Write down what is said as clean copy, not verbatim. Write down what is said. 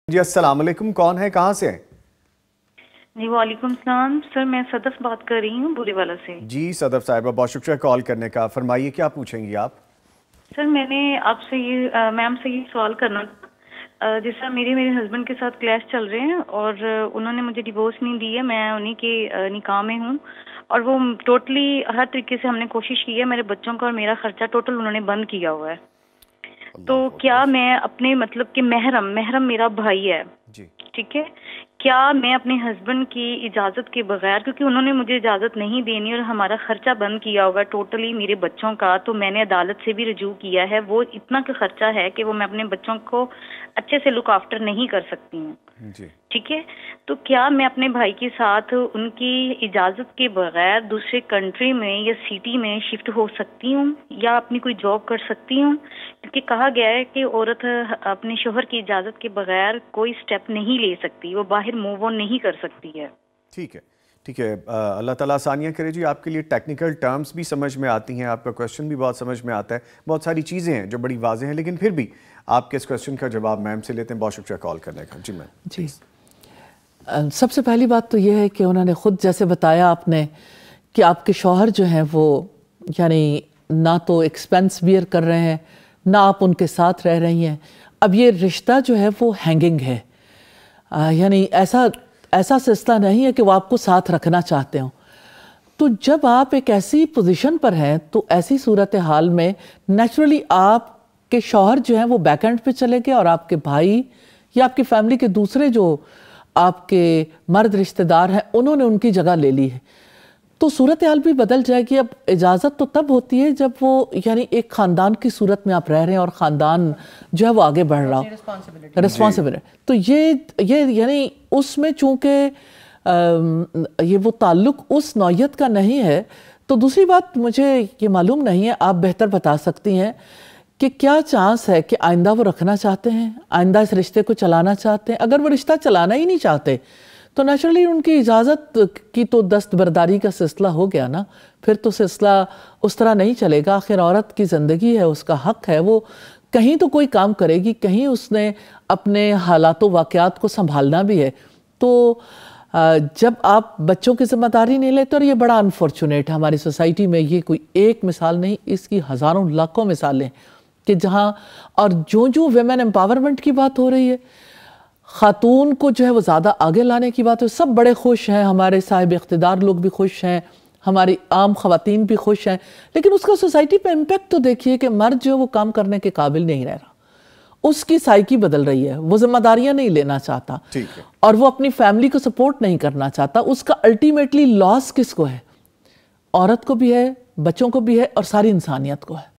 جی السلام علیکم، کون ہے، کہاں سے ہیں؟ جی وعلیکم السلام سر، میں صدف بات کر رہی ہوں بورے والا سے۔ جی صدف صاحبہ، بہت شکریہ کال کرنے کا، فرمائیے کیا پوچھیں گی آپ؟ سر میں نے آپ سے میم سے یہ سوال کرنا تھا۔ جیسا میرے ہسبینڈ کے ساتھ کلیش چل رہے ہیں اور انہوں نے مجھے ڈیورس نہیں دی ہے، میں انہی کے نکاح میں ہوں اور وہ ٹوٹلی ہر طریقے سے ہم نے کوشش کی ہے، میرے بچوں کا اور میرا خرچہ ٹوٹل انہوں نے بند کیا ہوا ہے۔ تو کیا میں اپنے مطلب کہ محرم میرا بھائی ہے، جی ٹھیک ہے، کیا میں اپنے ہسبینڈ کی اجازت کے بغیر، کیونکہ انہوں نے مجھے اجازت نہیں دینی اور ہمارا خرچہ بند کیا ہوگا ٹوٹلی میرے بچوں کا، تو میں نے عدالت سے بھی رجوع کیا ہے، وہ اتنا کا خرچہ ہے کہ وہ میں اپنے بچوں کو اچھے سے لک آفٹر نہیں کر سکتی ہوں، جی ٹھیک ہے، تو کیا میں اپنے بھائی کے ساتھ ان کی اجازت کے بغیر دوسرے کنٹری میں یا سٹی میں شفٹ ہو سکتی ہوں یا اپنی کوئی جاب کر سکتی ہوں؟ کیونکہ کہا گیا ہے کہ عورت اپنے شوہر کی اجازت کے بغیر کوئی سٹیپ نہیں لے سکتی، وہ باہر موو آن نہیں کر سکتی ہے۔ ٹھیک ہے، اللہ تعالیٰ آسانیاں کرے جی، آپ کے لیے ٹیکنیکل ٹرمز بھی سمجھ میں آتی ہیں، آپ کا کویسچن بھی بہت سمجھ میں آتا ہے، بہت ساری چیزیں ہیں جو بڑی واضح ہیں، لیکن پھر بھی آپ کے اس کویسچن کا جواب میم سے لیتے ہیں۔ بہت شکریہ کال کرنے کا۔ جی میم۔ جی سب سے پہلی بات تو یہ ہے کہ انہوں نے خود جیسے بتایا آپ نے کہ آپ کے شوہر جو ہیں وہ یعنی نہ تو ایکسپینس بیئر کر رہے ہیں نہ آپ ان کے ساتھ رہ رہی ہیں، اب یہ رشتہ جو ہے وہ ہینگنگ ہے، یعنی ایسا سلسلہ نہیں ہے کہ وہ آپ کو ساتھ رکھنا چاہتے ہوں۔ تو جب آپ ایک ایسی پوزیشن پر ہیں تو ایسی صورتحال میں نیچرلی آپ کے شوہر جو ہیں وہ بیک اینڈ پہ چلے گئے اور آپ کے بھائی یا آپ کی فیملی کے دوسرے جو آپ کے مرد رشتہ دار ہیں انہوں نے ان کی جگہ لے لی ہے، تو صورتحال بھی بدل جائے گی۔ اب اجازت تو تب ہوتی ہے جب وہ یعنی ایک خاندان کی صورت میں آپ رہ رہے ہیں اور خاندان جو ہے وہ آگے بڑھ رہا ہو، رسپانسبل ہے، تو یہ یعنی اس میں چونکہ یہ وہ تعلق اس نوعیت کا نہیں ہے۔ تو دوسری بات مجھے یہ معلوم نہیں ہے، آپ بہتر بتا سکتی ہیں کہ کیا چانس ہے کہ آئندہ وہ رکھنا چاہتے ہیں، آئندہ اس رشتے کو چلانا چاہتے ہیں؟ اگر وہ رشتہ چلانا ہی نہیں چاہتے تو نیچرلی ان کی اجازت کی تو دستبرداری کا سلسلہ ہو گیا نا، پھر تو سلسلہ اس طرح نہیں چلے گا۔ آخر عورت کی زندگی ہے، اس کا حق ہے، وہ کہیں تو کوئی کام کرے گی، کہیں اس نے اپنے حالات و واقعات کو سنبھالنا بھی ہے۔ تو جب آپ بچوں کی ذمہ داری نہیں لیتے، اور یہ بڑا انفارچونیٹ ہے ہماری سوسائٹی میں، یہ کوئی ایک مثال نہیں، اس کی ہزاروں لاکھوں مثالیں کہ جہاں اور جو ویمن امپاورمنٹ کی بات ہو رہی ہے، خاتون کو جو ہے وہ زیادہ آگے لانے کی بات ہے، سب بڑے خوش ہیں، ہمارے صاحب اقتدار لوگ بھی خوش ہیں، ہماری عام خواتین بھی خوش ہیں، لیکن اس کا سوسائٹی پہ امپیکٹ تو دیکھیے کہ مرد جو ہے وہ کام کرنے کے قابل نہیں رہ رہا، اس کی سائیکی بدل رہی ہے، وہ ذمہ داریاں نہیں لینا چاہتا اور وہ اپنی فیملی کو سپورٹ نہیں کرنا چاہتا۔ اس کا الٹیمیٹلی لاس کس کو ہے؟ عورت کو بھی ہے، بچوں کو بھی ہے اور ساری انسانیت کو ہے۔